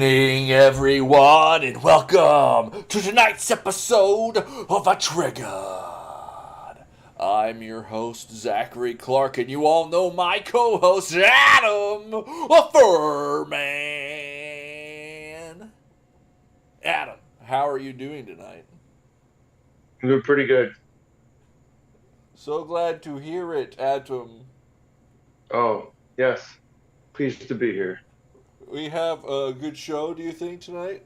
Greeting everyone and welcome to tonight's episode of A Trigger. I'm your host Zachary Clark and you all know my co-host Adam Furman. Adam, how are you doing tonight? I'm doing pretty good. So glad to hear it, Adam. Oh, yes. Pleased to be here. We have a good show, do you think, tonight?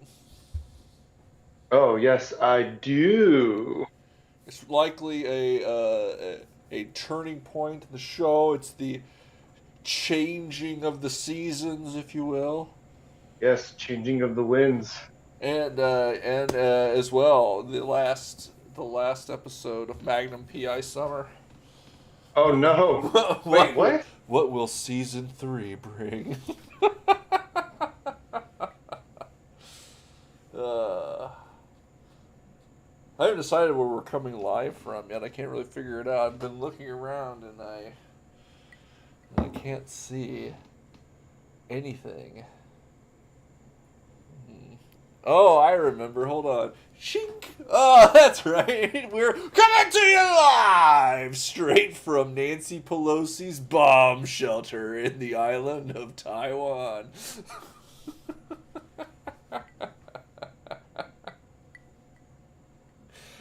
Oh, yes, I do. It's likely a turning point in the show. It's the changing of the seasons, if you will, Yes, changing of the winds. and as well the last episode of Magnum PI Summer. Oh, no. Wait, what will what? what will season 3 bring? uh, I haven't decided where we're coming live from yet. I can't really figure it out. I've been looking around and I can't see anything. Oh, I remember. Hold on. Shink. Oh, that's right. We're coming to you live straight from Nancy Pelosi's bomb shelter in the island of Taiwan.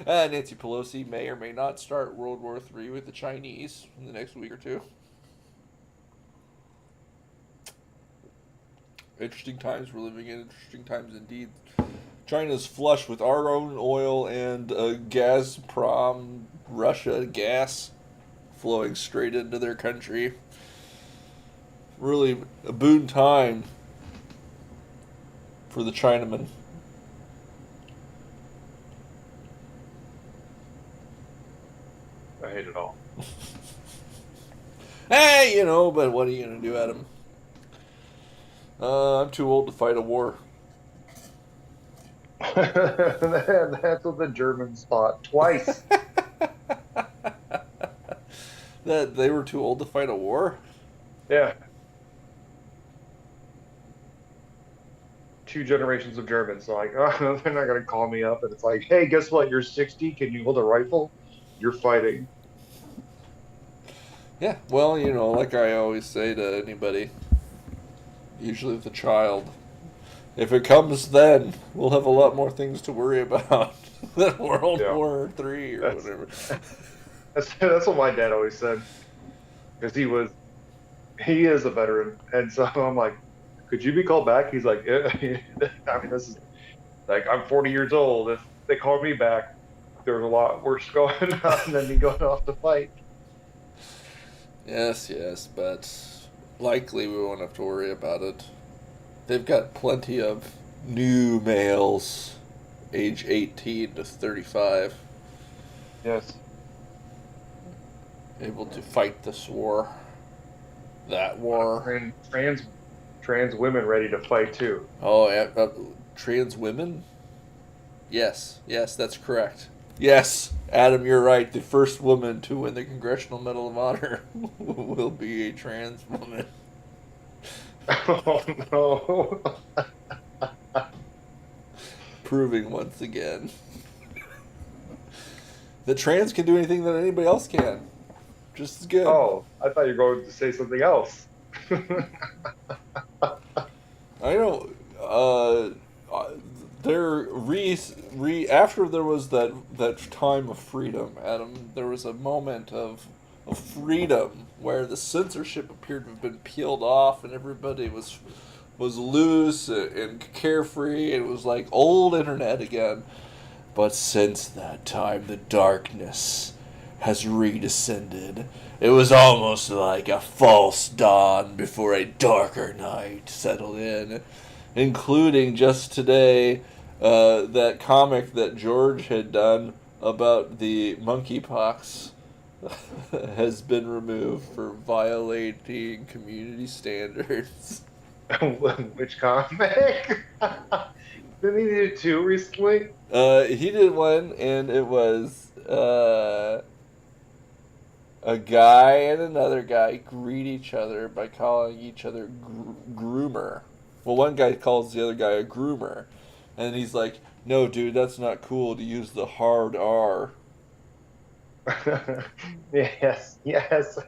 Nancy Pelosi may or may not start World War III with the Chinese in the next week or two. Interesting times we're living in. Interesting times indeed. China's flush with our own oil and Gazprom Russia gas flowing straight into their country. Really a boon time for the Chinaman. I hate it all. Hey, but what are you going to do, Adam? I'm too old to fight a war. That's what the Germans thought twice. That they were too old to fight a war? Yeah. Two generations of Germans. So like, oh, they're not going to call me up. And it's like, hey, guess what? You're 60. Can you hold a rifle? You're fighting. Yeah, well, like I always say to anybody, usually the child, if it comes then, we'll have a lot more things to worry about than World Yeah. War III or That's whatever. that's what my dad always said. Because he is a veteran. And so I'm like, could you be called back? He's like, yeah. I mean, this is like, I'm 40 years old. If they call me back, there's a lot worse going on than me going off to fight. Yes, yes, but likely we won't have to worry about it. They've got plenty of new males, age 18 to 35, Yes. able to fight this war, that war. Trans women ready to fight too. Oh, yeah, trans women? Yes, yes, that's correct. Yes, Adam, you're right. The first woman to win the Congressional Medal of Honor will be a trans woman. Oh no. Proving once again that trans can do anything that anybody else can. Just as good. Oh, I thought you were going to say something else. I know. There after there was that time of freedom, Adam. There was a moment of freedom where the censorship appeared to have been peeled off, and everybody was loose and carefree. It was like old internet again. But since that time, the darkness has redescended. It was almost like a false dawn before a darker night settled in, including just today that comic that George had done about the monkeypox has been removed for violating community standards. Which comic? Didn't he do two recently? He did one, and it was a guy and another guy greet each other by calling each other groomer. Well, one guy calls the other guy a groomer, and he's like, "No, dude, that's not cool to use the hard R." Yes, yes.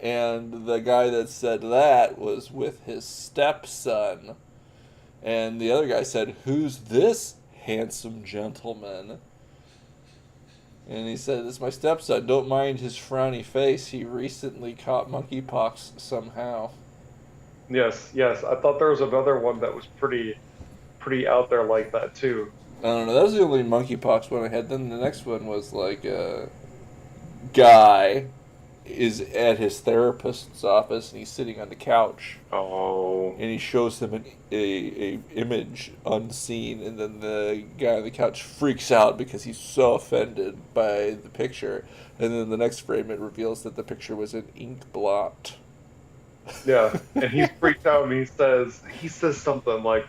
And the guy that said that was with his stepson. And the other guy said, "Who's this handsome gentleman?" And he said, "It's my stepson. Don't mind his frowny face. He recently caught monkeypox somehow." Yes, yes. I thought there was another one that was pretty out there like that too. I don't know. That was the only monkeypox one I had. Then the next one was like a guy is at his therapist's office and he's sitting on the couch Oh. and he shows him a image unseen, and then the guy on the couch freaks out because he's so offended by the picture, and then the next frame it reveals that the picture was an ink blot. Yeah, and he's freaked out and he says something like,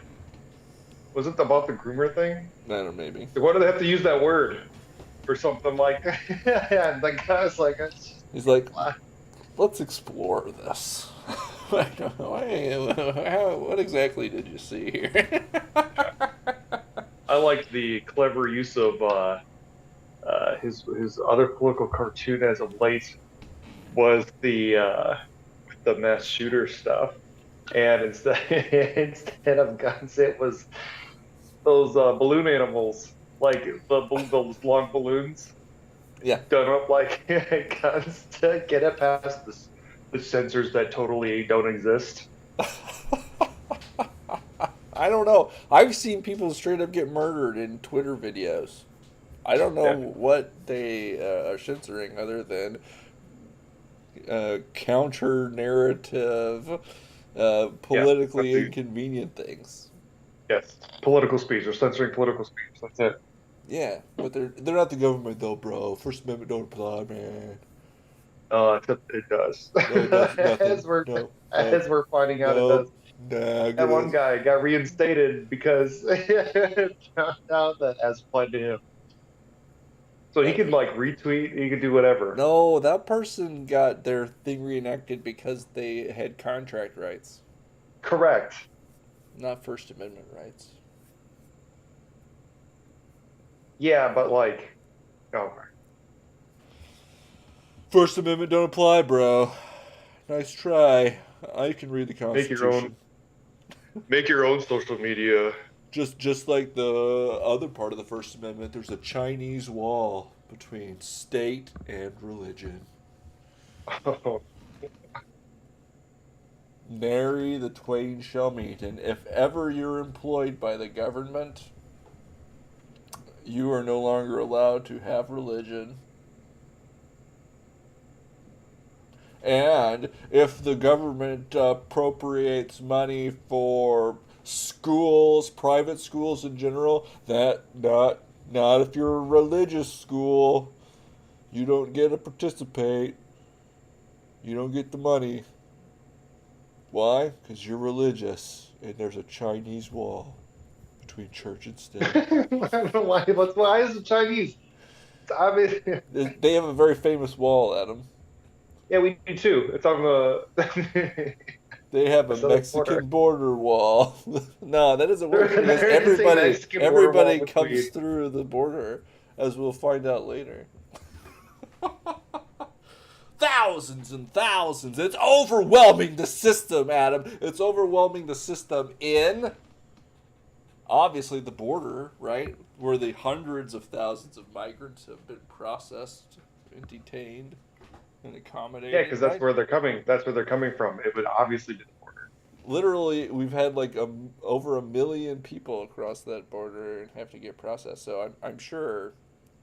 was it about the groomer thing? I don't know, maybe. Why do they have to use that word or something like that? And the guy's like, He's like, let's explore this. I don't know. What exactly did you see here? I liked the clever use of his other political cartoon as of late was the mass shooter stuff, and instead instead of guns, it was those balloon animals, like those long balloons, Yeah. done up like guns to get it past the sensors that totally don't exist. I don't know. I've seen people straight up get murdered in Twitter videos. I don't know what they are censoring other than counter narrative, politically inconvenient things. Yes, political speech. They're censoring political speech. That's it. Yeah, but they're not the government though, bro. First Amendment don't apply, man. Except it does. No, it does nothing. As we're finding out, it does. Nah, That one guy got reinstated because it found out that as applied to him. So he could like retweet, he could do whatever. No, that person got their thing reenacted because they had contract rights, Correct. not First Amendment rights. Yeah, but like, oh, First Amendment don't apply, bro. Nice try. I can read the make Constitution. your own social media. Just like the other part of the First Amendment, there's a Chinese wall between state and religion. Nary the twain shall meet, and if ever you're employed by the government, you are no longer allowed to have religion. And if the government appropriates money for schools, private schools in general, that not if you're a religious school, you don't get to participate. You don't get the money. Why? Because you're religious, and there's a Chinese wall between church and state. I don't know why. Why is it Chinese? I mean, They have a very famous wall, Adam. yeah, we do too. It's on the. They have a Southern Mexican border wall. No, that doesn't work There because is a Mexican border everybody wall comes between- through the border, as we'll find out later. Thousands and thousands. It's overwhelming the system, Adam. It's overwhelming the system in, obviously, the border, right? Where the hundreds of thousands of migrants have been processed and detained and accommodated. Yeah, because that's right? where they're coming. That's where they're coming from. It would obviously be the border. Literally, we've had like over 1 million people across that border and have to get processed. So I'm sure,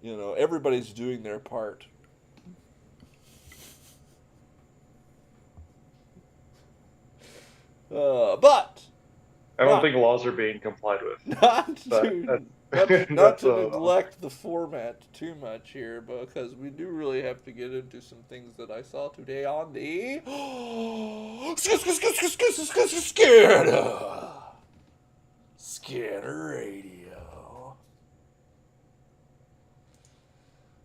everybody's doing their part. But I don't think laws are being complied with. not But to that's- not that's, to neglect the format too much here, because we do really have to get into some things that I saw today on the Scanner Radio.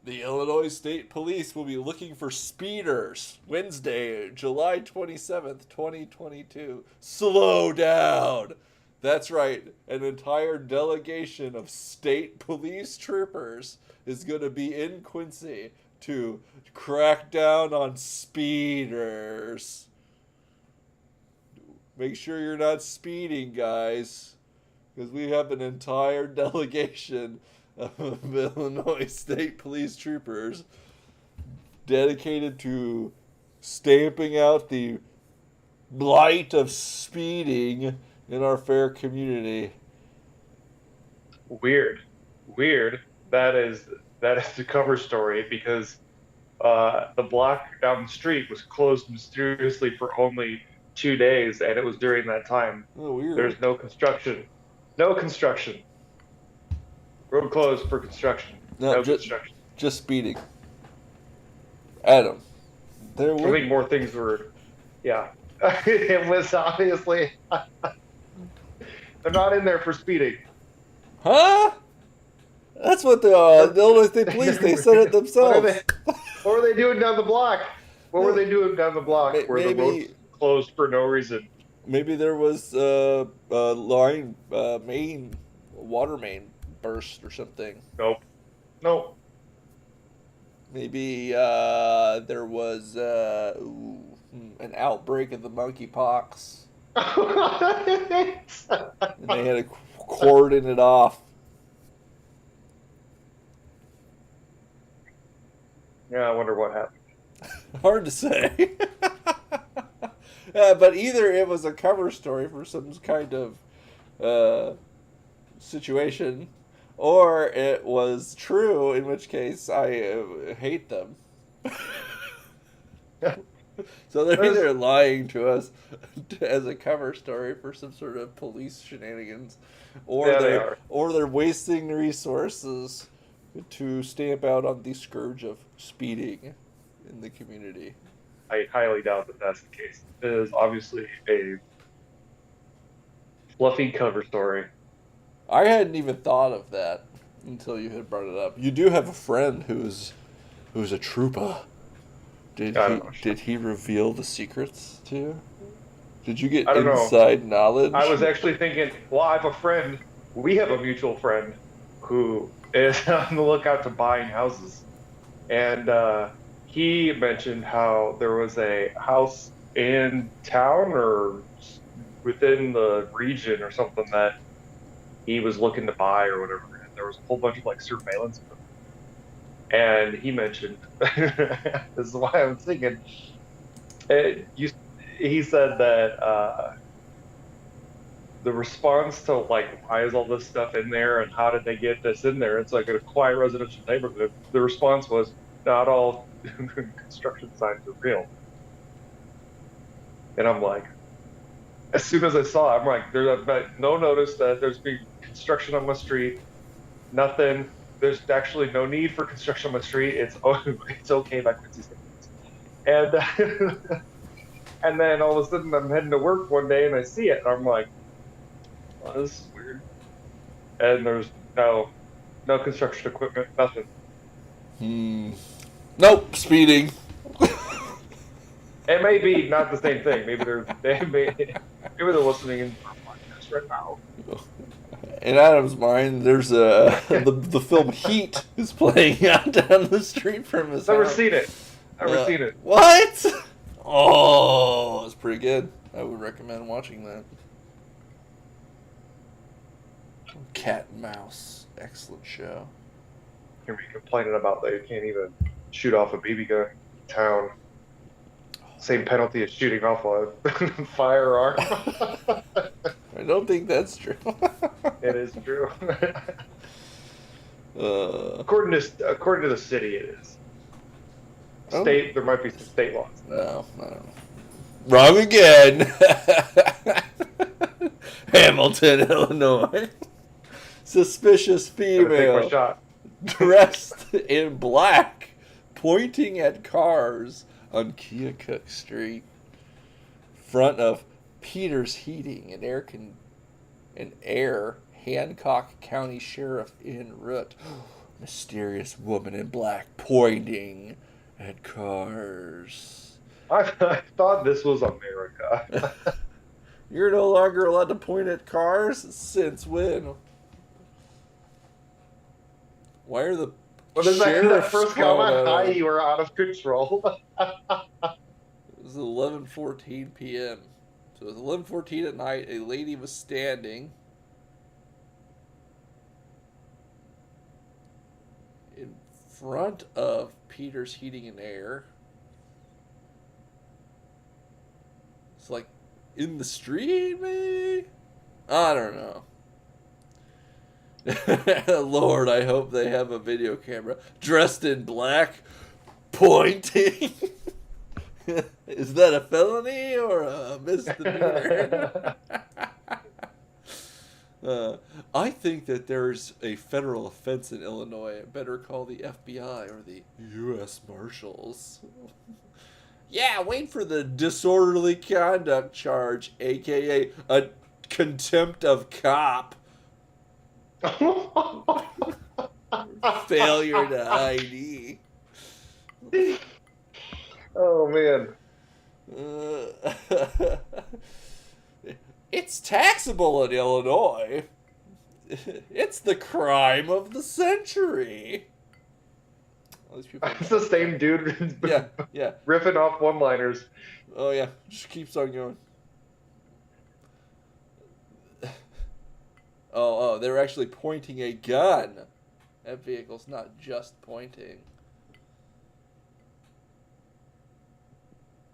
The Illinois State Police will be looking for speeders Wednesday, July 27th, 2022. Slow down. That's right. An entire delegation of state police troopers is going to be in Quincy to crack down on speeders. Make sure you're not speeding, guys, because we have an entire delegation of Illinois State Police troopers dedicated to stamping out the blight of speeding in our fair community. Weird. That is the cover story because the block down the street was closed mysteriously for only 2 days, and it was during that time. Oh, weird. There's no construction. No construction. Road closed for construction. No construction. Just speeding. Adam, I think more things were, yeah. It was obviously, they're not in there for speeding. Huh? That's what the Illinois State Police, they said it themselves. What were they doing down the block? What were they doing down the block where the road closed for no reason? Maybe there was water main burst or something. Nope. Maybe there was an outbreak of the monkeypox. And they had to cordon it off. Yeah, I wonder what happened. Hard to say. But either it was a cover story for some kind of situation, or it was true, in which case I hate them. So they're either lying to us as a cover story for some sort of police shenanigans, or they're wasting resources to stamp out on the scourge of speeding in the community. I highly doubt that that's the case. It is obviously a fluffy cover story. I hadn't even thought of that until you had brought it up. You do have a friend who's a trooper. Did he reveal the secrets to you? Did you get inside knowledge? I was actually thinking, well, I have a friend. We have a mutual friend who is on the lookout to buying houses. And he mentioned how there was a house in town or within the region or something that he was looking to buy or whatever. And there was a whole bunch of like surveillance of them. And he mentioned, this is why I'm thinking, he said that the response to like, why is all this stuff in there and how did they get this in there? It's like a quiet residential neighborhood. The response was, not all construction signs are real. And I'm like, as soon as I saw it, I'm like, there's no notice that there's been construction on my street, nothing. There's actually no need for construction on my street. It's okay by Quincy standards. And and then all of a sudden I'm heading to work one day and I see it and I'm like, oh, this is weird. And there's no construction equipment, nothing. Nope, speeding. It may be not the same thing. Maybe they're listening in our podcast right now. In Adam's mind, there's the film Heat is playing out down the street from his Never house. seen it. Never seen it. What? Oh, it's pretty good. I would recommend watching that. Cat and Mouse, excellent show. Here we complaining about they can't even shoot off a BB gun in town. Same penalty as shooting off a firearm. I don't think that's true. It is true. According to the city, it is. State, there might be some state laws. No, I don't know. Wrong again. Hamilton, Illinois. Suspicious female dressed in black, pointing at cars on Keokuk Street, front of Peters Heating and Air, Hancock County Sheriff in Root. Mysterious woman in black pointing at cars. I thought this was America. You're no longer allowed to point at cars? Since when? Why are the What is that sheriffs first calling comment? out? Hi, you are out of control. It was 11:14 p.m. So it was 11:14 at night. A lady was standing in front of Peter's Heating and Air. It's like in the street, maybe? I don't know. Lord, I hope they have a video camera. Dressed in black, pointing. Is that a felony or a misdemeanor? I think that there's a federal offense in Illinois. Better call the FBI or the U.S. Marshals. Yeah, wait for the disorderly conduct charge, aka a contempt of cop. Failure to ID. Oh man. It's taxable in Illinois. It's the crime of the century. All these people. It's the same dude. Yeah. Riffing off one-liners. Oh yeah, just keeps on going. Oh, they were actually pointing a gun. That vehicle's not just pointing.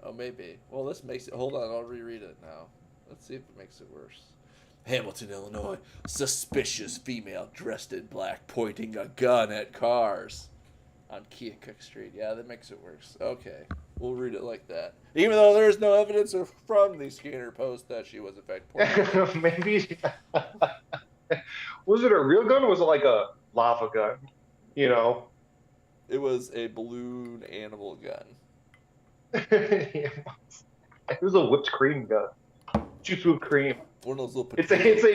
Oh, maybe. Well, this makes it... Hold on, I'll reread it now. Let's see if it makes it worse. Hamilton, Illinois. Suspicious female dressed in black pointing a gun at cars. On Keokuk Street. Yeah, that makes it worse. Okay. We'll read it like that. Even though there's no evidence from the scanner post that she was in fact pointing. Maybe. Was it a real gun or was it like a lava gun? You know? It was a balloon animal gun. It was a whipped cream gun. Juice whipped cream. One of those little It's potato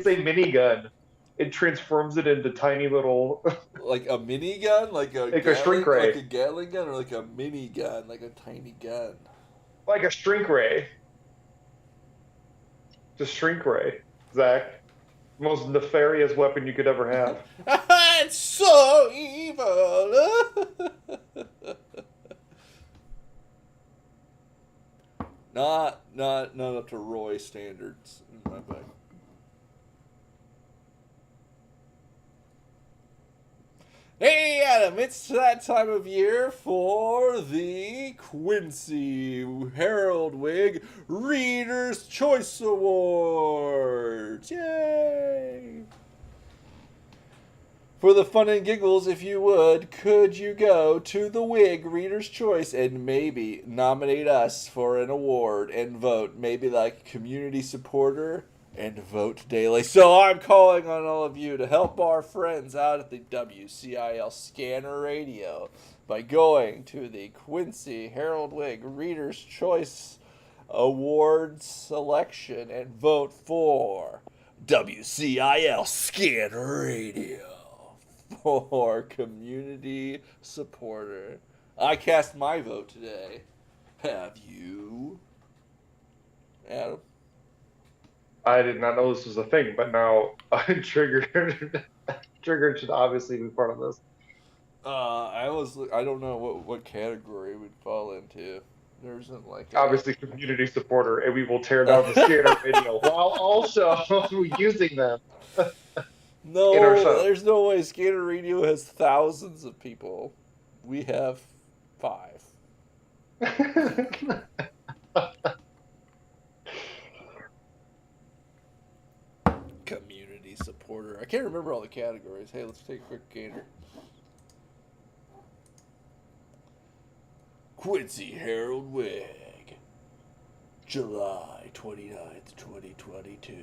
a mini gun. It transforms it into tiny little. Like a mini gun, like a shrink ray, like a Gatling gun, or like a mini gun, like a tiny gun, like a shrink ray. Just shrink ray, Zach. Most nefarious weapon you could ever have. It's so evil. Not up to Roy standards in my book. Hey Adam, it's that time of year for the Quincy Heraldwig Reader's Choice Awards. Yay! For the fun and giggles, if you would, could you go to the Wig Reader's Choice and maybe nominate us for an award and vote, maybe like community supporter and vote daily. So I'm calling on all of you to help our friends out at the WCIL Scanner Radio by going to the Quincy Heraldwig Reader's Choice Awards selection and vote for WCIL Scanner Radio for community supporter. I cast my vote today. Have you, Adam? I did not know this was a thing, but now Triggered should obviously be part of this. I don't know what category it would fall into. There isn't like obviously community supporter, and we will tear down the Scanner Radio while also using them. No, there's no way. Scanner Radio has thousands of people. We have 5. Community supporter. I can't remember all the categories. Hey, let's take a quick gander. Quincy Heraldwig, July 29th, 2022.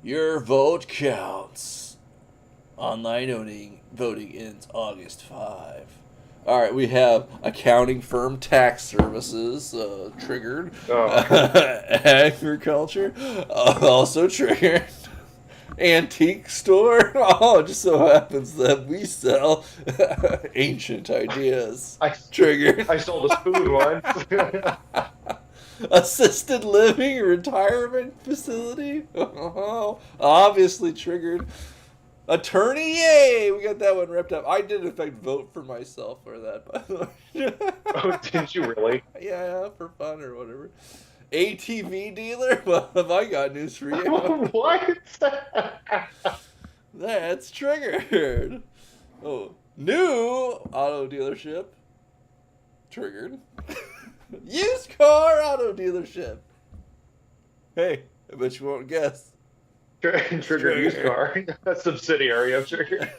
Your vote counts. Online voting ends August 5. All right, we have accounting firm tax services, triggered. Oh. Agriculture, also triggered. Antique store? Oh, it just so happens that we sell ancient ideas. I Triggered. I sold a spoon once. Assisted living retirement facility? Oh, obviously triggered. Attorney, yay! We got that one wrapped up. I did, in fact, vote for myself for that, by the way. Oh, didn't you really? Yeah, for fun or whatever. ATV dealer? Well, have I got news for you? What? That's triggered. Oh, new auto dealership. Triggered. Used car auto dealership. Hey, I bet you won't guess. Trigger used car. That's subsidiary of Trigger.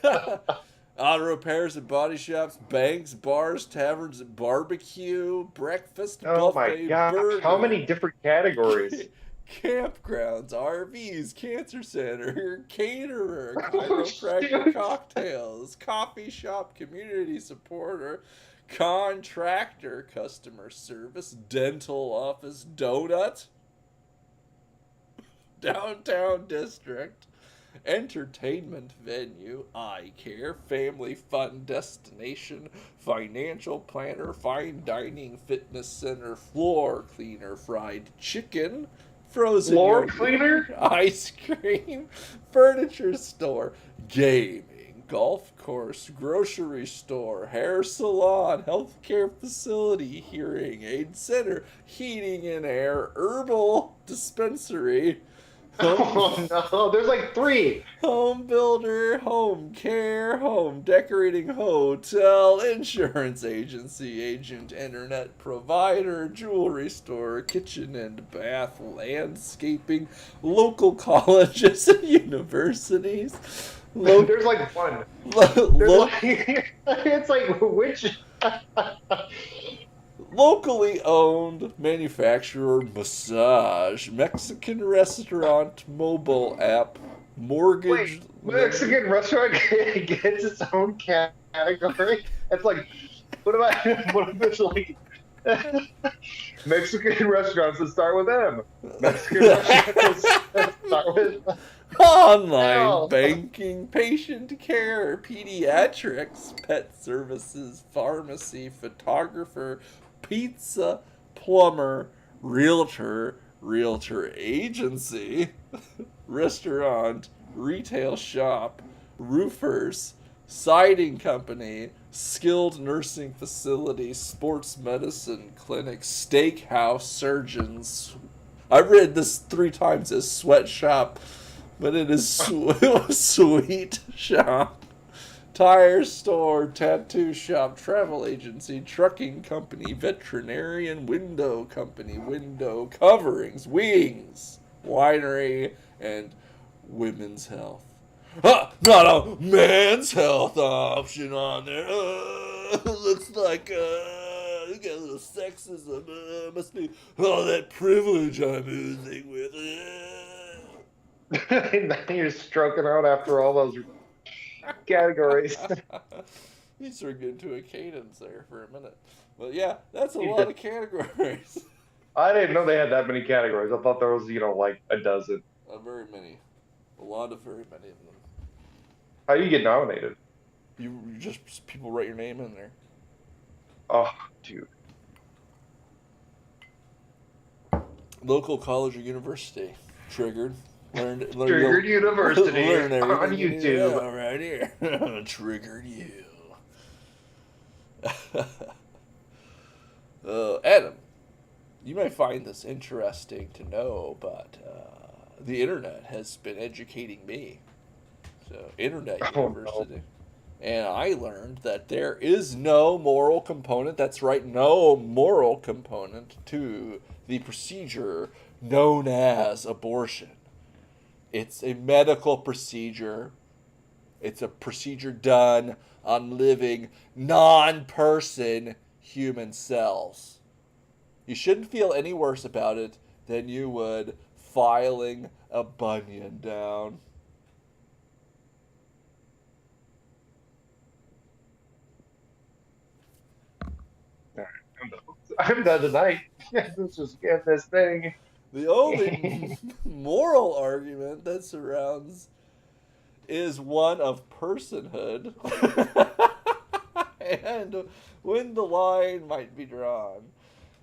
Auto repairs and body shops, banks, bars, taverns, barbecue, breakfast, Oh buffet, my gosh, burger. how many different categories? Campgrounds, RVs, cancer center, caterer, Oh, chiropractor, shoot. cocktails, coffee shop, community supporter, contractor, customer service, dental office, donut, downtown district, entertainment venue, eye care, family fun destination, financial planner, fine dining fitness center, floor cleaner, fried chicken, frozen Floor yogurt, cleaner? ice cream, furniture store, gaming, golf course, grocery store, hair salon, healthcare facility, hearing aid center, heating and air, herbal dispensary, Oh no, there's like 3. home builder, home care, home decorating, hotel, insurance agency, agent, internet provider, jewelry store, kitchen and bath, landscaping, local colleges and universities. There's like 1. There's like it's like which Locally owned manufacturer, massage, Mexican restaurant, mobile app, mortgage. wait, Mexican restaurant gets its own category. It's like what if it's like Mexican restaurants that start with M. Mexican restaurants that start with Online L. banking, patient care, pediatrics, pet services, pharmacy, photographer, pizza, plumber, realtor, realtor agency, restaurant, retail shop, roofers, siding company, skilled nursing facility, sports medicine clinic, steakhouse, surgeons. I've read this 3 times as sweatshop, but it is sweet shop. Tire store, tattoo shop, travel agency, trucking company, veterinarian, window company, window coverings, wings, winery, and women's health. Not a man's health option on there. Looks like you got a little sexism. Must be all that privilege I'm oozing with. Now you're stroking out after all those categories. You sort of get into a cadence there for a minute. But yeah, that's a lot of categories. I didn't know they had that many categories. I thought there was, like a dozen. Very many. A lot of very many of them. How do you get nominated? You just, people write your name in there. Oh, dude. Local college or university. Triggered. Learn Triggered University learn on YouTube. Yeah, right here. Triggered you. Adam, you may find this interesting to know, but the internet has been educating me. So, Internet University. No. And I learned that there is no moral component, that's right, no moral component to the procedure known as abortion. It's a medical procedure. It's a procedure done on living, non-person human cells. You shouldn't feel any worse about it than you would filing a bunion down. I'm done tonight. Let's just get this thing. The only moral argument that surrounds is one of personhood. And when the line might be drawn.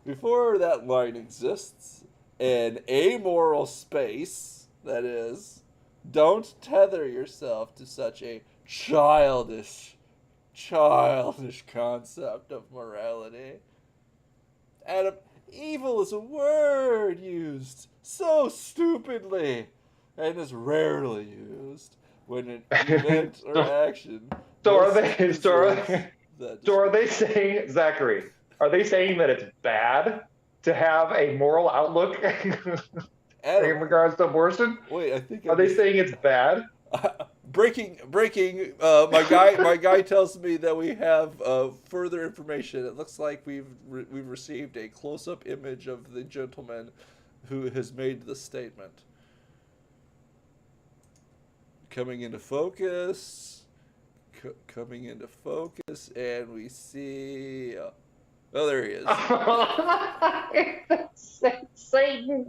Before that line exists, an amoral space, that is, don't tether yourself to such a childish concept of morality. Adam, evil is a word used so stupidly and is rarely used when an event or action. So are they saying, Zachary? Are they saying that it's bad to have a moral outlook Adam, in regards to abortion? Wait, I think. Are they saying it's bad? Breaking. My guy tells me that we have further information. It looks like we've received a close-up image of the gentleman who has made the statement. Coming into focus. Coming into focus, and we see. Oh, there he is. Satan.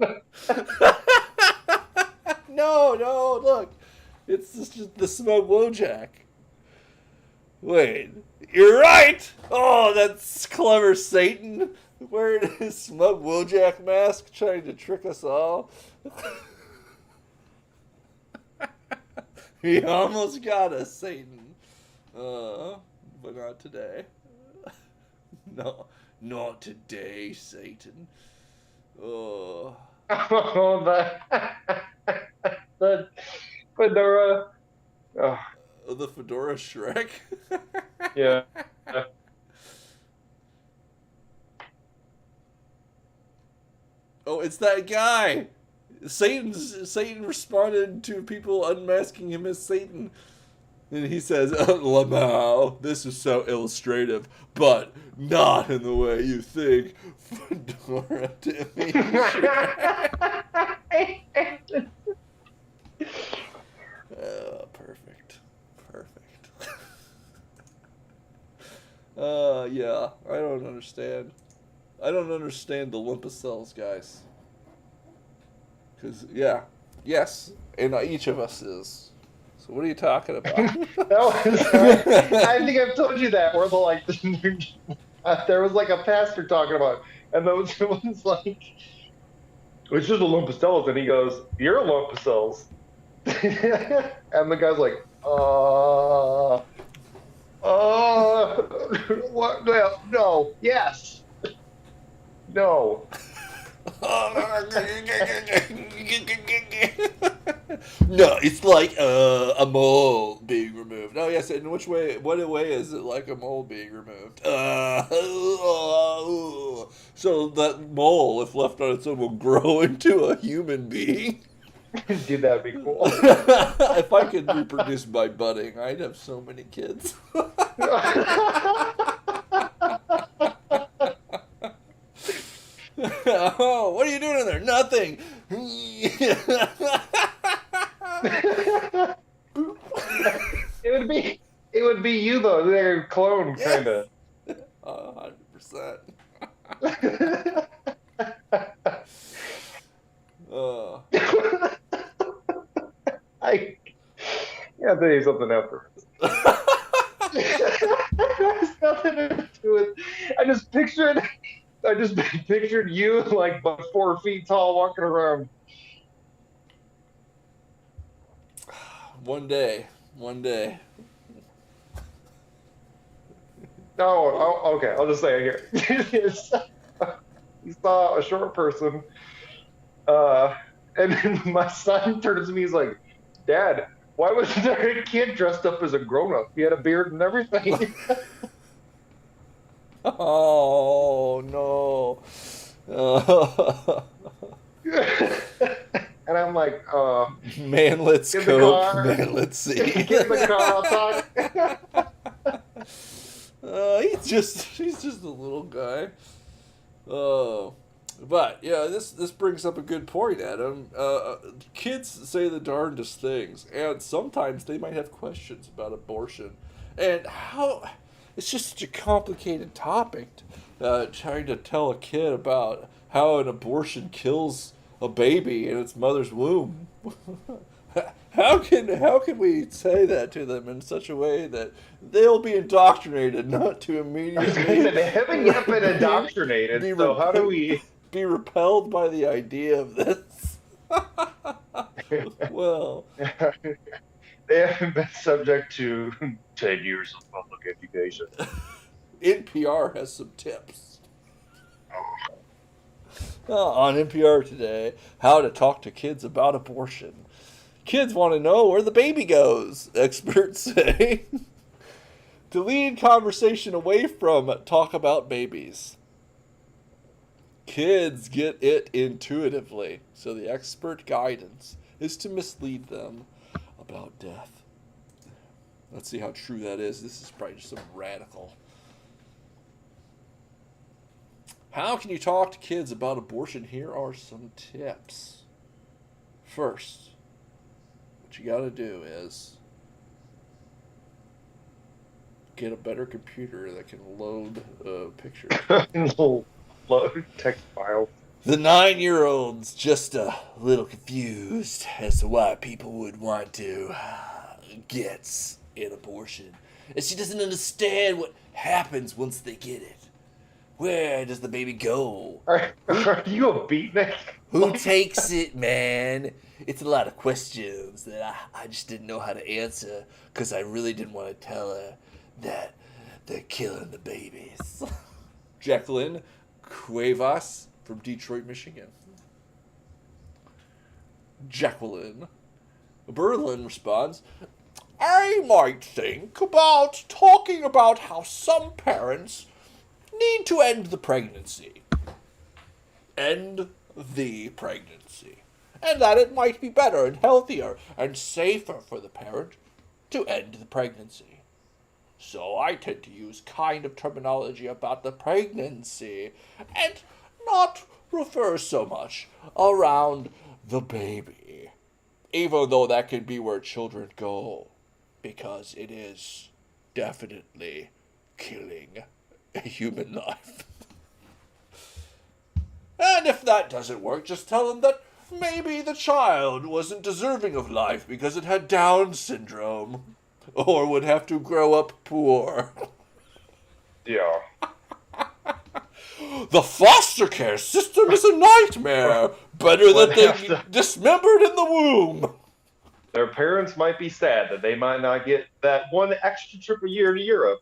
No, look. It's just the Smug Wojak. Wait, you're right! Oh, that's clever, Satan. Wearing his Smug Wojak mask, trying to trick us all. He almost got us, Satan. But not today. No, not today, Satan. Oh. The fedora. Oh. The fedora Shrek? Yeah. Oh, it's that guy! Satan responded to people unmasking him as Satan. And he says, Lamau, this is so illustrative, but not in the way you think. Fedora Timmy. Perfect. Yeah, I don't understand. I don't understand the Lumpicells, guys. Because, yeah, yes, and each of us is. So what are you talking about? I think I've told you that, where there was like a pastor talking about, and those ones like, it's just a lump of cells, and he goes, "You're a lump of cells," and the guy's like, what? No, yes, no. No, it's like a mole being removed. Oh yes, in which way? What way is it like a mole being removed? So that mole, if left on its own, will grow into a human being. Dude, that'd be cool. If I could reproduce by budding, I'd have so many kids. Oh, what are you doing in there? Nothing. It would be you though. They're clone kind of. 100%. I gotta tell you something after. There's nothing to do with. I just pictured you like 4 feet tall walking around. One day. No, okay. I'll just say it here. You saw a short person, and then my son turns to me. He's like, "Dad, why was there a kid dressed up as a grown-up? He had a beard and everything." Oh no. And I'm like, man, let's cope. Man, let's see. Get in the car, I'll talk. He's just a little guy. But yeah, this brings up a good point, Adam. Kids say the darndest things, and sometimes they might have questions about abortion, and how it's just such a complicated topic. Trying to tell a kid about how an abortion kills a baby in its mother's womb. How can we say that to them in such a way that they'll be indoctrinated not to immediately They haven't yet been indoctrinated, be, so how do we? be repelled by the idea of this? Well, They haven't been subject to 10 years of public education. NPR has some tips. On NPR today, how to talk to kids about abortion. Kids want to know where the baby goes, experts say. To lead conversation away from talk about babies. Kids get it intuitively, so the expert guidance is to mislead them about death. Let's see how true that is. This is probably just some radical. How can you talk to kids about abortion? Here are some tips. First, what you got to do is get a better computer that can load pictures. Little text files. The 9-year-old's just a little confused as to why people would want to get an abortion. And she doesn't understand what happens once they get it. Where does the baby go? Are you a beatnik? Who takes it, man? It's a lot of questions that I just didn't know how to answer because I really didn't want to tell her that they're killing the babies. Jacqueline Cuevas from Detroit, Michigan. Jacqueline Berlin responds, I might think about talking about how some parents need to end the pregnancy. End the pregnancy. And that it might be better and healthier and safer for the parent to end the pregnancy. So I tend to use kind of terminology about the pregnancy and not refer so much around the baby. Even though that can be where children go. Because it is definitely killing a human life. And if that doesn't work, just tell them that maybe the child wasn't deserving of life because it had Down syndrome. Or would have to grow up poor. Yeah. The foster care system is a nightmare. Better that they be dismembered in the womb. Their parents might be sad that they might not get that one extra trip a year to Europe.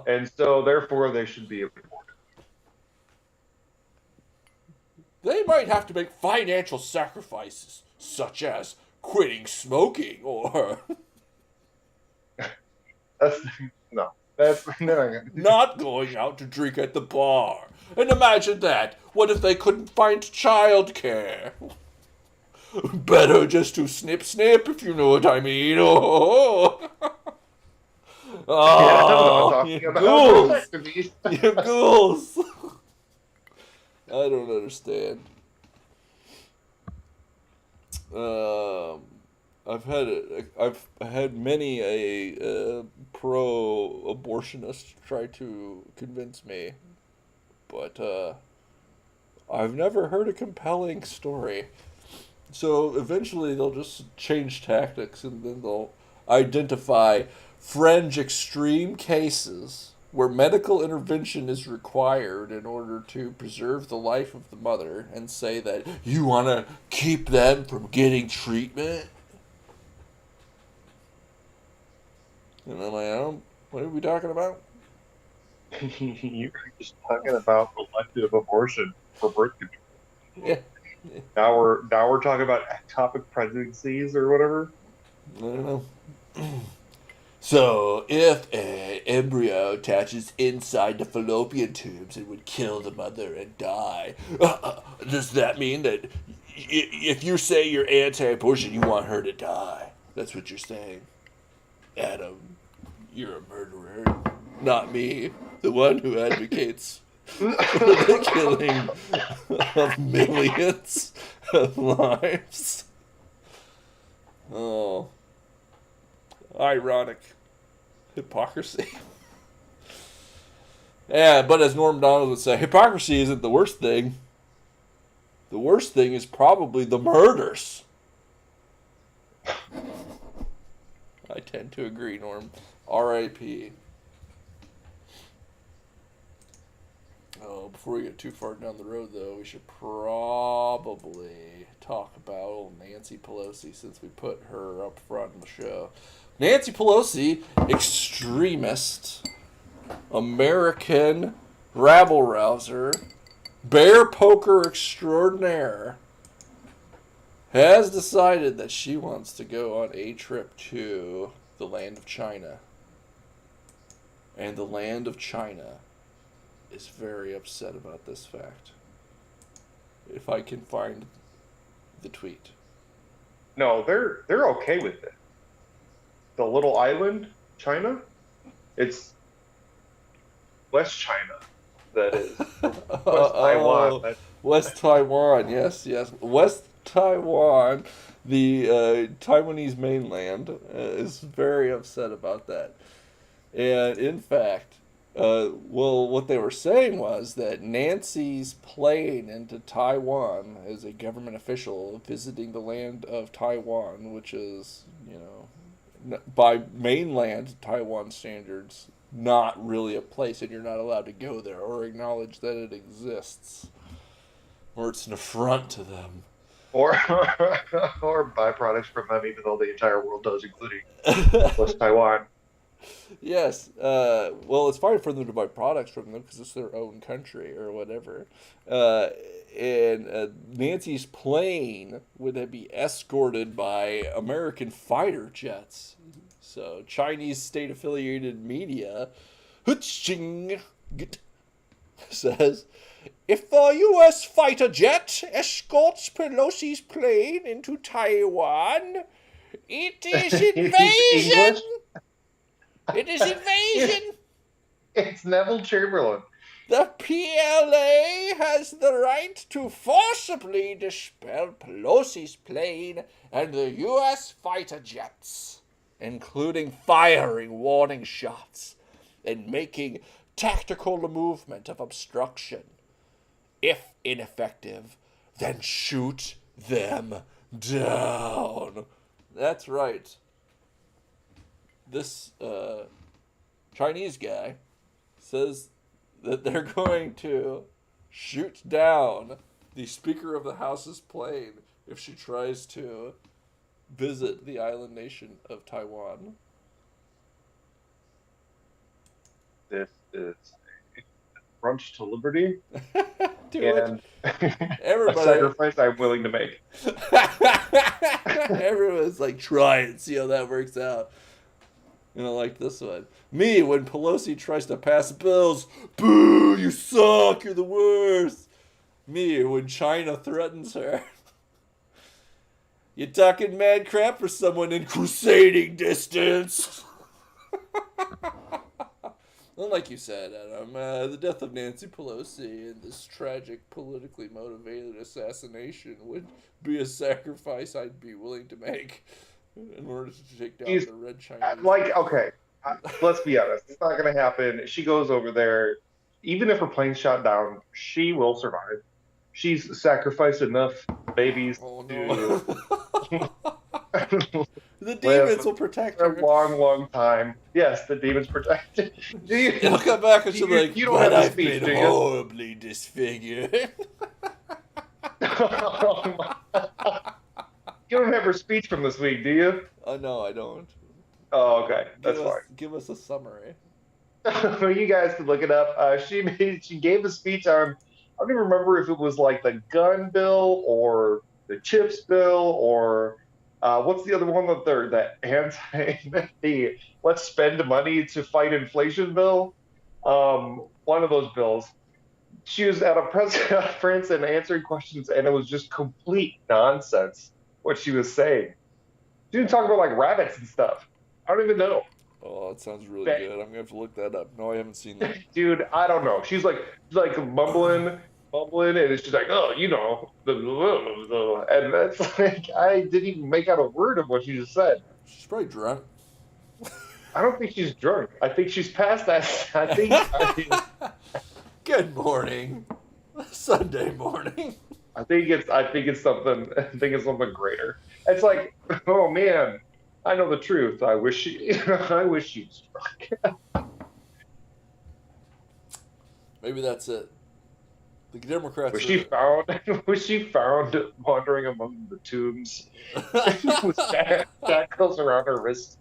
And so, therefore, they should be aborted. They might have to make financial sacrifices, such as quitting smoking or That's no. not going out to drink at the bar. And imagine that. What if they couldn't find childcare? Better just to snip, if you know what I mean. Oh, I'm you talking about ghouls. You ghouls. I don't understand. I've had many a pro-abortionist try to convince me, but I've never heard a compelling story. So eventually they'll just change tactics and then they'll identify fringe extreme cases where medical intervention is required in order to preserve the life of the mother and say that you want to keep them from getting treatment. And I'm like, what are we talking about? You're just talking about elective abortion for birth control. Yeah. Now we're talking about ectopic pregnancies or whatever. I don't know. So, if an embryo attaches inside the fallopian tubes, it would kill the mother and die. Does that mean that if you say you're anti-abortion, you want her to die? That's what you're saying. Adam, you're a murderer. Not me, the one who advocates for the killing of millions of lives. Oh. Ironic hypocrisy. Yeah, but as Norm Donald would say, hypocrisy isn't the worst thing. The worst thing is probably the murders. I tend to agree, Norm. R.I.P. Oh, before we get too far down the road, though, we should probably talk about old Nancy Pelosi since we put her up front in the show. Nancy Pelosi, extremist, American rabble rouser, bear poker extraordinaire, has decided that she wants to go on a trip to the land of China. And the land of China is very upset about this fact. If I can find the tweet. No, they're okay with it. The little island, China, it's West China. That is West Taiwan. West Taiwan, yes. West Taiwan, the Taiwanese mainland, is very upset about that. And in fact, what they were saying was that Nancy's plane into Taiwan as a government official visiting the land of Taiwan, which is, by mainland Taiwan standards, not really a place, and you're not allowed to go there or acknowledge that it exists, or it's an affront to them. Or byproducts from them, even though the entire world does, including West Taiwan. Yes. Well, it's fine for them to buy products from them because it's their own country or whatever. And Nancy's plane would be escorted by American fighter jets. So Chinese state-affiliated media, Huching, says, if the U.S. fighter jet escorts Pelosi's plane into Taiwan, it is invasion. It is invasion. It's Neville Chamberlain. The PLA has the right to forcibly dispel Pelosi's plane and the U.S. fighter jets, including firing warning shots and making tactical movement of obstruction. If ineffective, then shoot them down. That's right. This Chinese guy says that they're going to shoot down the Speaker of the House's plane if she tries to visit the island nation of Taiwan. This is a brunch to liberty. And everybody, a sacrifice I'm willing to make. Everyone's like, try it, see how that works out. Like this one. Me, when Pelosi tries to pass bills, boo, you suck, you're the worst. Me, when China threatens her. You talking mad crap for someone in crusading distance. Well, like you said, Adam, the death of Nancy Pelosi and this tragic, politically motivated assassination would be a sacrifice I'd be willing to make in order to take down the Red Chinese. Okay, let's be honest. It's not going to happen. She goes over there. Even if her plane's shot down, she will survive. She's sacrificed enough babies to... The demons will protect her. A long, long time. Yes, the demons protect her. She'll come back and she'll be like, you don't have a speech, I've been horribly disfigured. You don't have her speech from this week, do you? No, I don't. Oh, okay. That's fine. Give us a summary. You guys can look it up. She gave a speech on, I don't even remember if it was like the gun bill or the chips bill or what's the other one? The let's spend money to fight inflation bill. One of those bills. She was at a press conference and answering questions, and it was just complete nonsense what she was saying. She didn't talk about like rabbits and stuff. I don't even know. Oh, that sounds really good. I'm gonna have to look that up. No, I haven't seen that. Dude, I don't know. She's like mumbling, and it's just like, oh, and that's like, I didn't even make out a word of what she just said. She's probably drunk. I don't think she's drunk. I think she's past that. I think. Good morning, Sunday morning. I think it's something. I think it's something greater. It's like, oh man, I know the truth. I wish I wish you struck. Maybe that's it. The Democrats Was she are. found? Was she found wandering among the tombs with shackles around her wrists?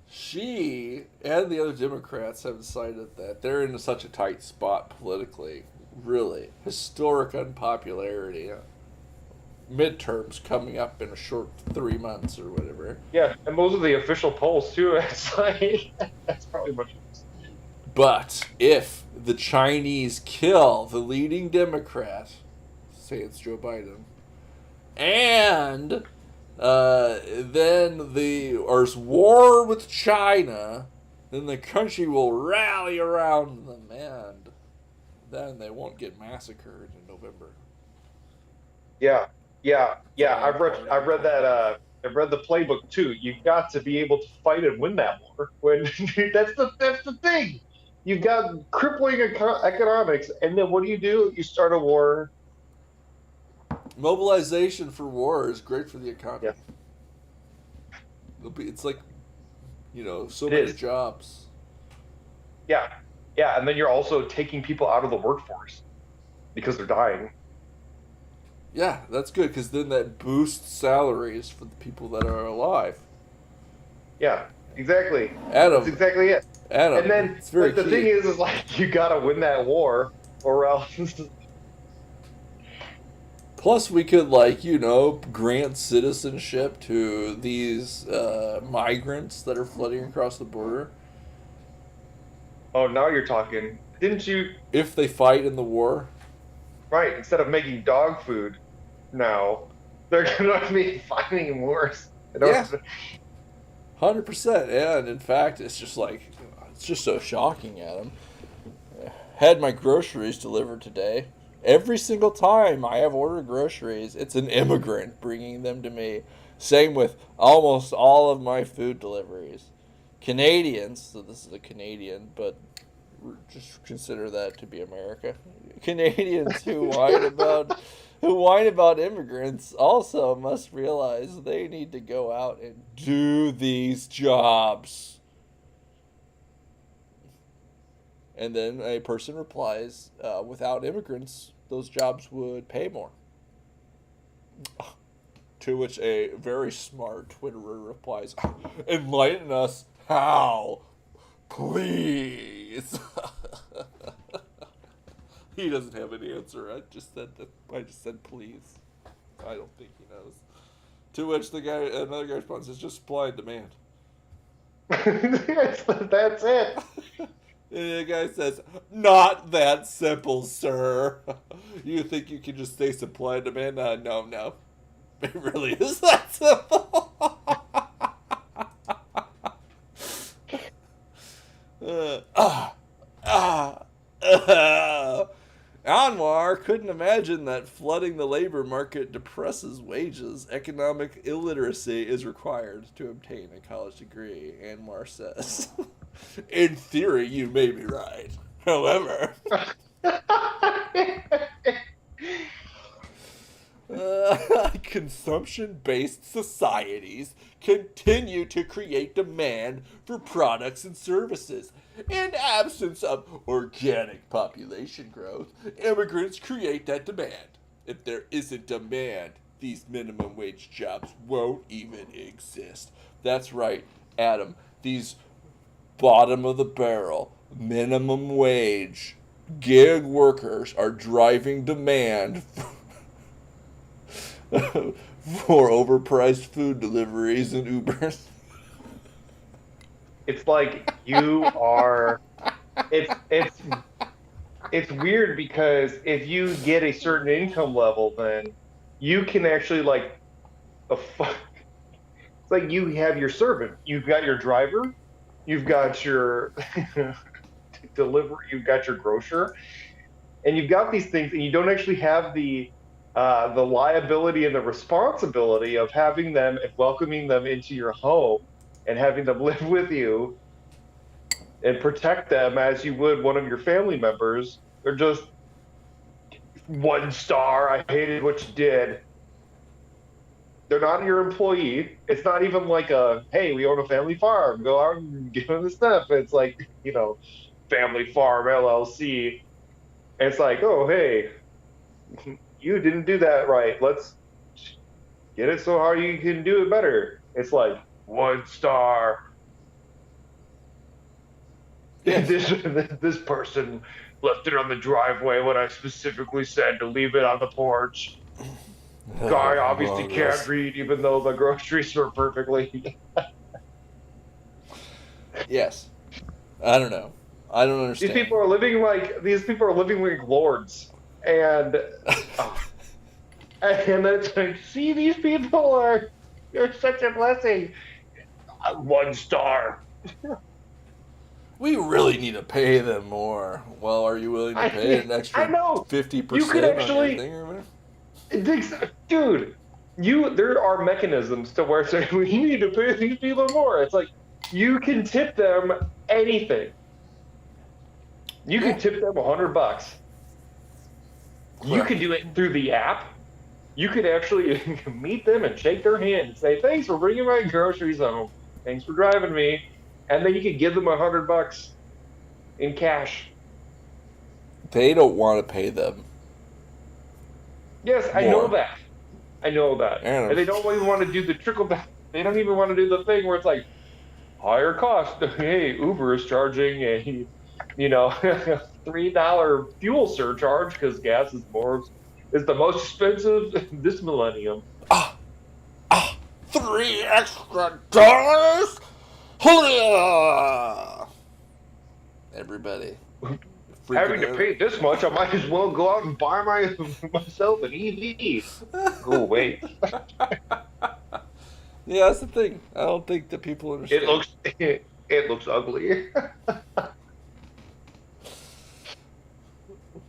She and the other Democrats have decided that they're in such a tight spot politically. Really. Historic unpopularity. Midterms coming up in a short 3 months or whatever. Yeah, and those are the official polls too. It's like that's probably much. But if the Chinese kill the leading Democrat, say it's Joe Biden, and then there's war with China, then the country will rally around them, and then they won't get massacred in November. Yeah, yeah. I've read that. I've read the playbook too. You've got to be able to fight and win that war. When that's the thing. You've got crippling economics, and then what do? You start a war. Mobilization for war is great for the economy. Yeah, It's like, so it many is. jobs. Yeah, yeah, and then you're also taking people out of the workforce because they're dying. Yeah, that's good because then that boosts salaries for the people that are alive. Yeah, exactly. That's Adam, exactly it. And Adam, then, it's very like, the thing key. is like you got to win that war, or else. Plus, we could, grant citizenship to these migrants that are flooding across the border Oh, now you're talking. Didn't you? if they fight in the war. Right. Instead of making dog food, now they're gonna be finding worse. I Yeah, don't. 100%. And in fact, it's just so shocking, Adam. Had my groceries delivered today. Every single time I have ordered groceries, it's an immigrant bringing them to me. Same with almost all of my food deliveries. Canadians, so this is a Canadian, but just consider that to be America. Canadians who whine about immigrants also must realize they need to go out and do these jobs. And then a person replies, without immigrants, those jobs would pay more. To which a very smart Twitterer replies, enlighten us how, please. He doesn't have an answer. I just said please. I don't think he knows. To which another guy responds, it's just supply and demand. That's it. And the guy says, not that simple, sir. You think you can just say supply and demand? No. It really is that simple. Anwar couldn't imagine that flooding the labor market depresses wages. Economic illiteracy is required to obtain a college degree, Anwar says. In theory, you may be right. However, consumption-based societies continue to create demand for products and services. In absence of organic population growth, immigrants create that demand. If there isn't demand, these minimum wage jobs won't even exist. That's right, Adam. These bottom of the barrel, minimum wage, gig workers are driving demand for overpriced food deliveries and Ubers. It's like you are. It's weird because if you get a certain income level, then you can actually it's like you have your servant, you've got your driver, you've got your delivery, you've got your grocer, and you've got these things, and you don't actually have the liability and the responsibility of having them and welcoming them into your home and having them live with you and protect them as you would one of your family members. They're just 1 star. I hated what you did. They're not your employee. It's not even like a, hey, we own a family farm. Go out and give them the stuff. It's like, Family Farm LLC. And it's like, oh, hey, you didn't do that right. Let's get it so how you can do it better. It's like 1 star. Yes. This person left it on the driveway when I specifically said to leave it on the porch. Guy obviously can't read, even though the groceries were perfectly. Yes. I don't know. I don't understand. These people are living like lords, and and then it's like, see, these people you're such a blessing. 1 star. We really need to pay them more. Well, are you willing to pay an extra 50% You could actually, on your thing? dude. There are mechanisms to where say we need to pay these people more. It's like you can tip them anything. You can tip them $100. You can do it through the app. You could actually meet them and shake their hand and say, "Thanks for bringing my groceries home. Thanks for driving me," and then you could give them $100 in cash. They don't want to pay them. Yes, I know that. And they don't even want to do the trickle down. They don't even want to do the thing where it's like higher cost. Hey, Uber is charging a, $3 fuel surcharge because gas is the most expensive this millennium. 3 extra dollars? Hooyah! Everybody. Having to pay this much, I might as well go out and buy myself an EV. Oh, wait. Yeah, that's the thing. I don't think that people understand. It looks ugly.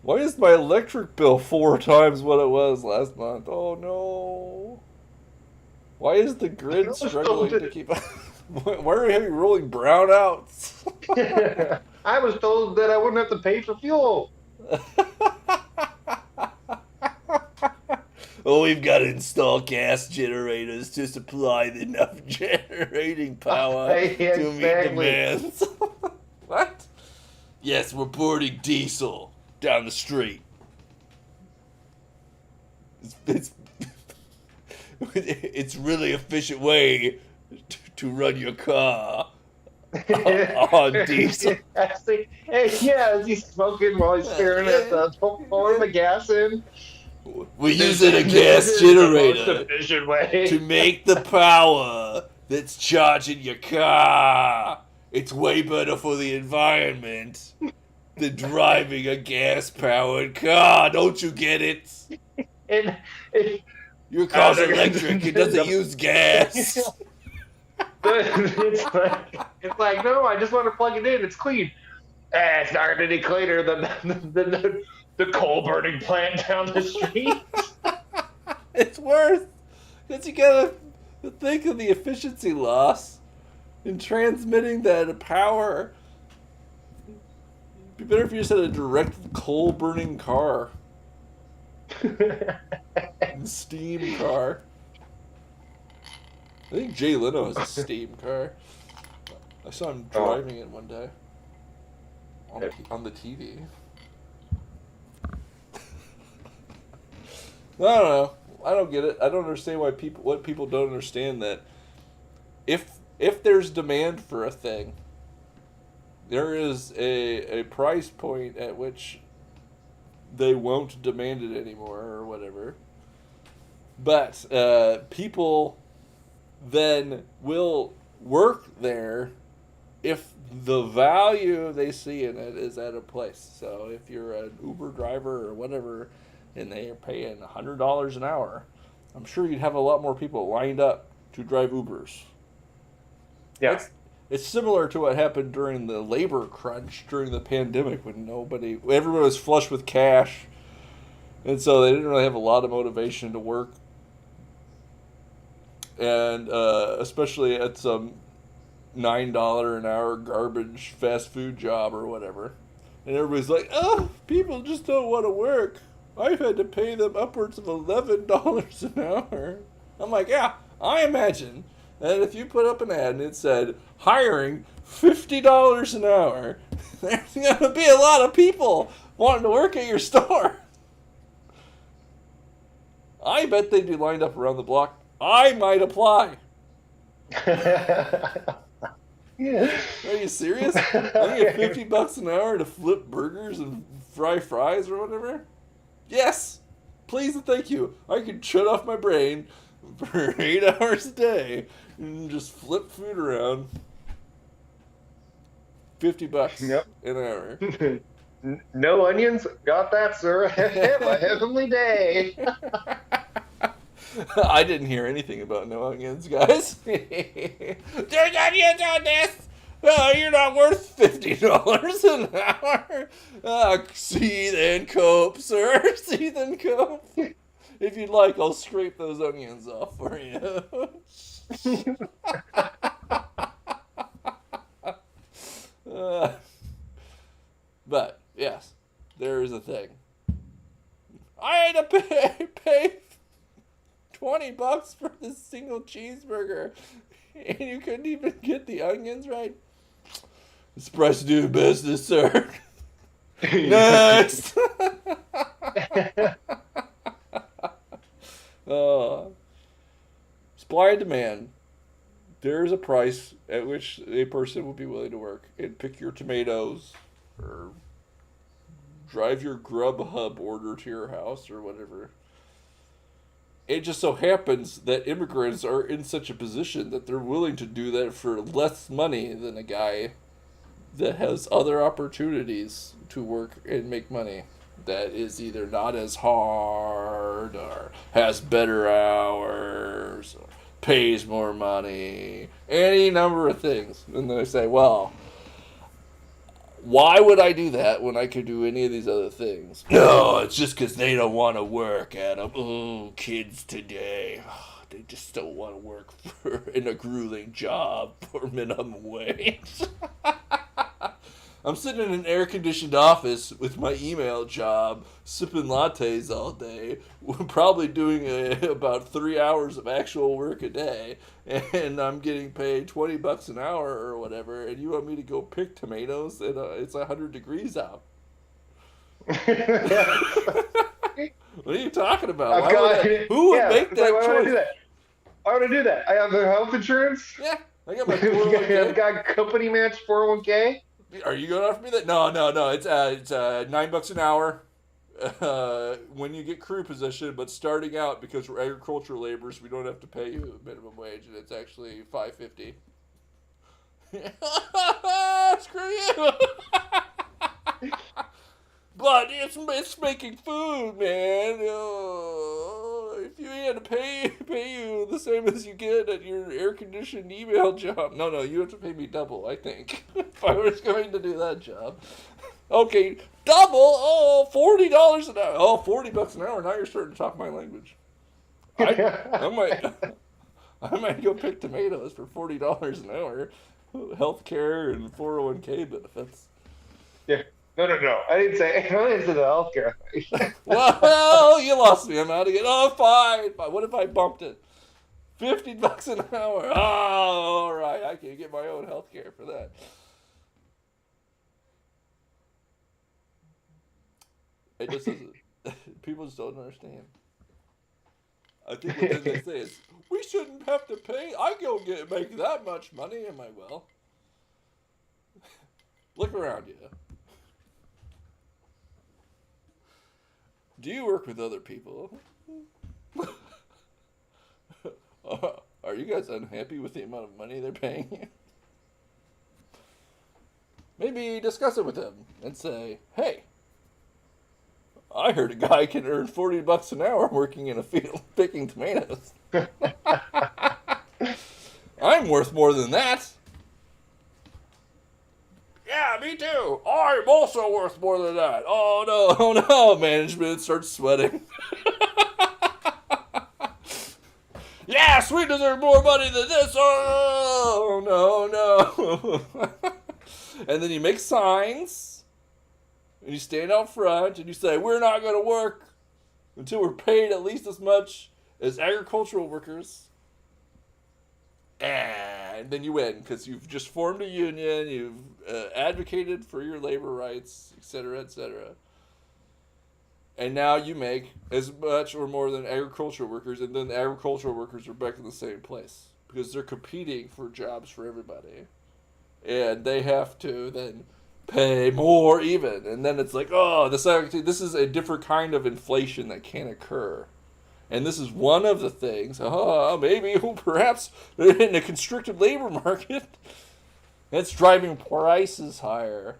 Why is my electric bill 4 times what it was last month? Oh no. Why is the grid struggling to keep up? Why are we having rolling brownouts? I was told that I wouldn't have to pay for fuel. Oh, we've got to install gas generators to supply enough generating power to meet demands. What? Yes, we're pouring diesel down the street. It's really efficient way to run your car on diesel. Yeah, he's smoking while he's staring at pouring the gas in. We're using a gas generator to make the power that's charging your car. It's way better for the environment than driving a gas-powered car. Don't you get it? Your car's electric. It doesn't use gas. It's like, no, I just want to plug it in. It's clean. It's not any cleaner than the coal burning plant down the street. It's worse. Because you gotta think of the efficiency loss in transmitting that power. It'd be better if you just had a direct coal burning car. Steam car. I think Jay Leno has a steam car. I saw him driving it one day on the TV. I don't know. I don't get it. I don't understand what people don't understand, that if there's demand for a thing, there is a price point at which they won't demand it anymore or whatever. But people then will work there if the value they see in it is at a place. So if you're an Uber driver or whatever, and they are paying $100 an hour, I'm sure you'd have a lot more people lined up to drive Ubers. Yeah. It's similar to what happened during the labor crunch during the pandemic, when everyone was flush with cash, and so they didn't really have a lot of motivation to work. And especially at some $9 an hour garbage fast food job or whatever. And everybody's like, oh, people just don't want to work. I've had to pay them upwards of $11 an hour. I'm like, yeah, I imagine that if you put up an ad and it said hiring $50 an hour, there's going to be a lot of people wanting to work at your store. I bet they'd be lined up around the block. I might apply. Yeah. Are you serious? I get $50 an hour to flip burgers and fry fries or whatever? Yes. Please and thank you. I could shut off my brain for 8 hours a day and just flip food around. $50 Yep. an hour. No onions? Got that, sir. My heavenly day. I didn't hear anything about no onions, guys. There's onions on this. Oh, you're not worth $50 an hour. Seethe and cope, sir. Seethe and cope. If you'd like, I'll scrape those onions off for you. But yes, there is a thing. I had to pay $20 for this single cheeseburger, and you couldn't even get the onions right. It's the price of doing business, sir. Next. Supply and demand. There is a price at which a person will be willing to work and pick your tomatoes or drive your Grubhub order to your house or whatever. It just so happens that immigrants are in such a position that they're willing to do that for less money than a guy that has other opportunities to work and make money. That is either not as hard or has better hours or pays more money. Any number of things. And they say, well, why would I do that when I could do any of these other things? No, it's just because they don't want to work, Adam. Oh, kids today. They just don't want to work in a grueling job for minimum wage. I'm sitting in an air-conditioned office with my email job, sipping lattes all day, probably doing about 3 hours of actual work a day, and I'm getting paid $20 an hour or whatever, and you want me to go pick tomatoes, and it's 100 degrees out. What are you talking about? Who would make that choice? Why would I do that? Why would I do that? I have the health insurance. Yeah, I got my 401k. I've got company match 401k. Are you going to offer me that? No. It's $9 an hour when you get crew position, but starting out, because we're agricultural laborers, we don't have to pay you minimum wage, and it's actually $5.50. Screw you. But it's making food, man. If you had to pay you the same as you get at your air-conditioned email job. No, you have to pay me double, I think, if I was going to do that job. Okay, double? Oh, $40 an hour. Oh, $40 an hour. Now you're starting to talk my language. I might go pick tomatoes for $40 an hour. Healthcare and 401k benefits. Yeah. No. I didn't say the healthcare. Well, you lost me. I'm out again. Oh, fine. What if I bumped it? $50 an hour. Oh, all right. I can get my own healthcare for that. It just doesn't. People just don't understand. I think what they say is, we shouldn't have to pay. I go make that much money. Am I well? Look around you. Do you work with other people? Are you guys unhappy with the amount of money they're paying you? Maybe discuss it with them and say, hey, I heard a guy can earn $40 an hour working in a field picking tomatoes. I'm worth more than that. Yeah, me too. I'm also worth more than that. Oh no. Management starts sweating. Yes, we deserve more money than this. Oh, no. And then you make signs, and you stand out front, and you say, we're not going to work until we're paid at least as much as agricultural workers, and then you win because you've just formed a union, you've advocated for your labor rights, etc., etc. And now you make as much or more than agricultural workers, and then the agricultural workers are back in the same place because they're competing for jobs for everybody, and they have to then pay more even, and then it's like, oh, this is a different kind of inflation that can occur. And this is one of the things, maybe, perhaps, in a constricted labor market, it's driving prices higher,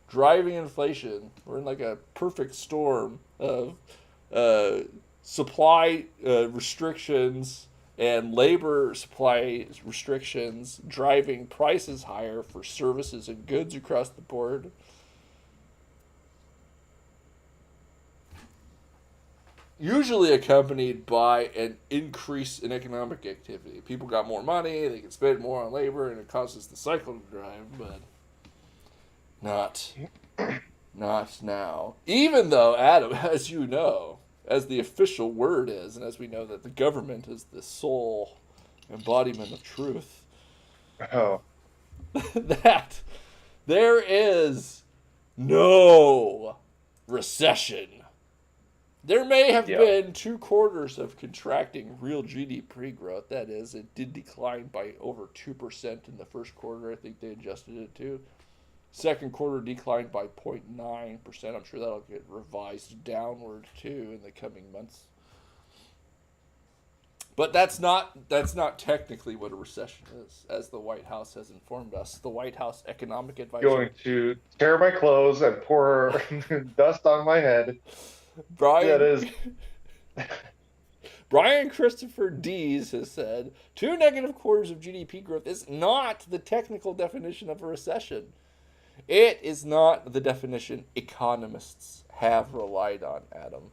driving inflation. We're in like a perfect storm of supply restrictions and labor supply restrictions driving prices higher for services and goods across the board. Usually accompanied by an increase in economic activity. People got more money, they can spend more on labor, and it causes the cycle to drive, but not now. Even though, Adam, as you know, as the official word is, and as we know that the government is the sole embodiment of truth, that there is no recession. There may have been 2 quarters of contracting real GDP growth. That is, it did decline by over 2% in the first quarter. I think they adjusted it to. Second quarter declined by 0.9%. I'm sure that'll get revised downward too in the coming months. But that's not technically what a recession is, as the White House has informed us. The White House economic advisor Going to tear my clothes and pour dust on my head. Brian Christopher Dees has said 2 negative quarters of GDP growth is not the technical definition of a recession. It is not the definition economists have relied on, Adam.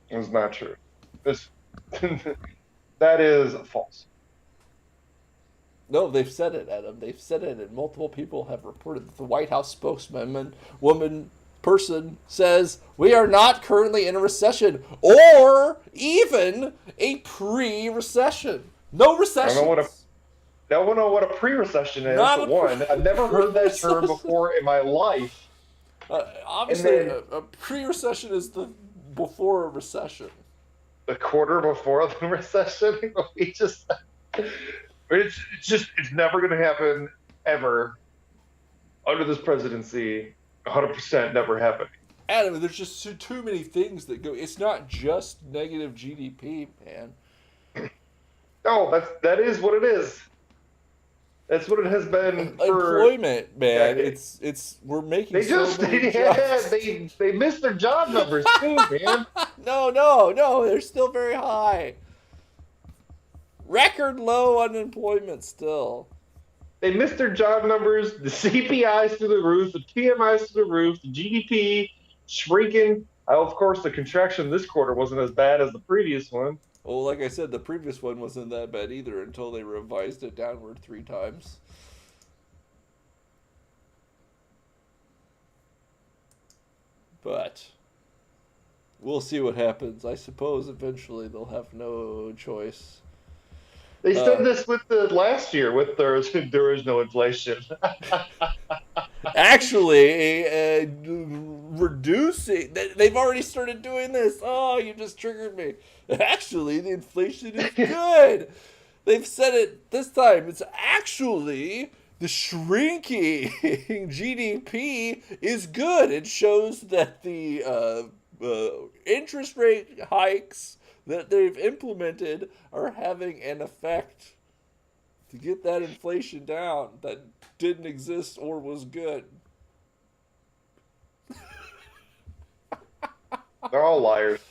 It's not true. That is false. No, they've said it, Adam. They've said it, and multiple people have reported that the White House person says we are not currently in a recession or even a pre-recession. No recession. I don't know what a pre-recession is. For one, I've never heard that term before in my life. Obviously, a pre-recession is the before a recession. The quarter before the recession. It's never going to happen ever under this presidency. 100% never happened. Adam, there's just too many things that go. It's not just negative GDP, man. No, that is what it is. That's what it has been for employment, man. Decades. It's we're making. They they missed their job numbers too, man. No, they're still very high. Record low unemployment still. They missed their job numbers. The CPI's through the roof. The PMI's through the roof. The GDP shrinking. Of course, the contraction this quarter wasn't as bad as the previous one. Well, like I said, the previous one wasn't that bad either until they revised it downward 3 times. But we'll see what happens. I suppose eventually they'll have no choice. They said this with the last year with there is no inflation. Actually, reducing. They've already started doing this. Oh, you just triggered me. Actually, the inflation is good. They've said it this time. It's actually the shrinking GDP is good. It shows that the interest rate hikes that they've implemented are having an effect to get that inflation down that didn't exist or was good. They're all liars.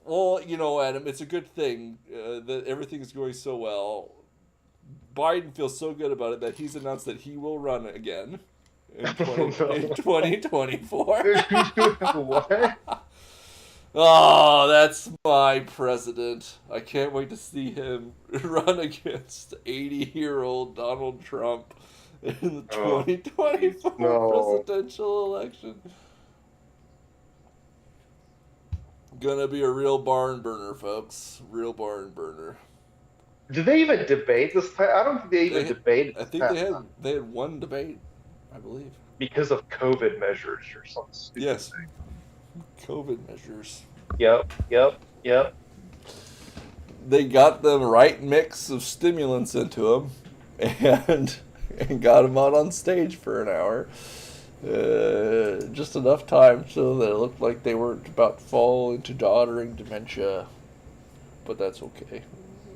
Well, you know, Adam, it's a good thing that everything's going so well. Biden feels so good about it that he's announced that he will run again in 2024. What? Oh, that's my president. I can't wait to see him run against 80-year-old Donald Trump in the 2024 presidential election. Gonna be a real barn burner, folks. Real barn burner. Did they even debate this time? I don't think they even debated I this think past time they had one debate, I believe. because of COVID measures or something stupid Yes. thing. COVID measures. Yep. They got the right mix of stimulants into them, and got them out on stage for an hour. Just enough time so that it looked like they weren't about to fall into doddering dementia. But that's okay.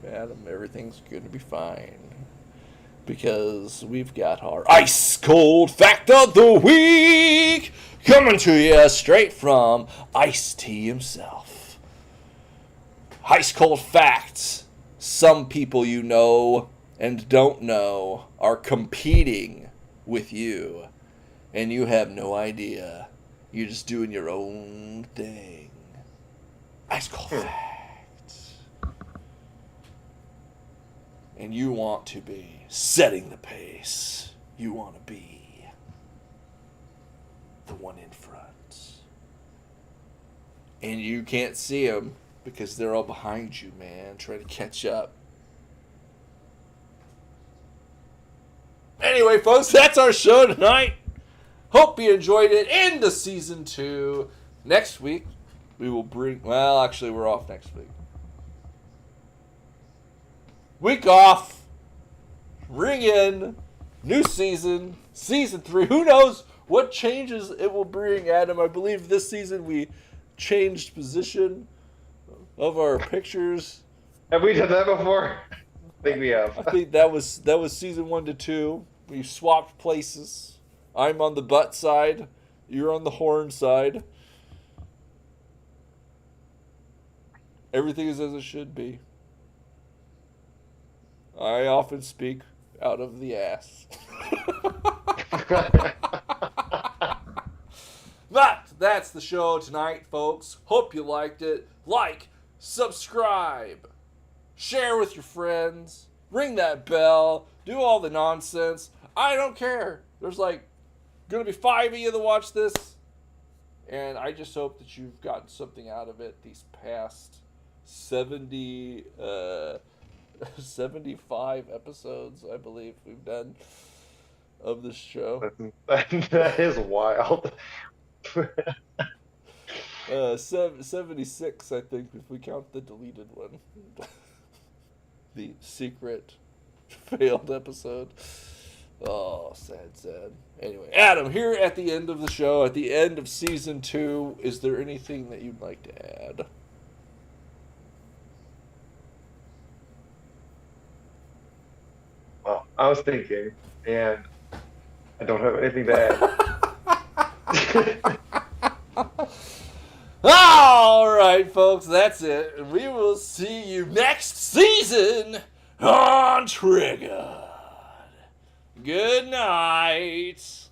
Adam, everything's going to be fine. Because we've got our ice cold fact of the week coming to you straight from Ice-T himself. Ice cold facts. Some people you know and don't know are competing with you. And you have no idea. You're just doing your own thing. Ice cold facts. And you want to be setting the pace. You want to be the one in front. And you can't see them because they're all behind you, man, trying to catch up. Anyway, folks, that's our show tonight. Hope you enjoyed it. Into season 2. Next week, we will bring... Well, actually, we're off next week. Week off. Ring in. New season. Season 3. Who knows what changes it will bring, Adam? I believe this season we changed position of our pictures. Have we done that before? I think we have. I think that was season 1 to 2. We swapped places. I'm on the butt side. You're on the horn side. Everything is as it should be. I often speak out of the ass. But that's the show tonight, folks. Hope you liked it. Like, subscribe, share with your friends, ring that bell, do all the nonsense. I don't care. There's like going to be 5 of you that watch this. And I just hope that you've gotten something out of it these past 75 episodes, I believe we've done of this show. That is wild. 76, I think, if we count the deleted one. The secret failed episode. Oh, sad. Anyway, Adam, here at the end of the show, at the end of season 2, is there anything that you'd like to add? Well, I was thinking, and I don't have anything to add. All right, folks, that's it. We will see you next season on Trigger. Good night.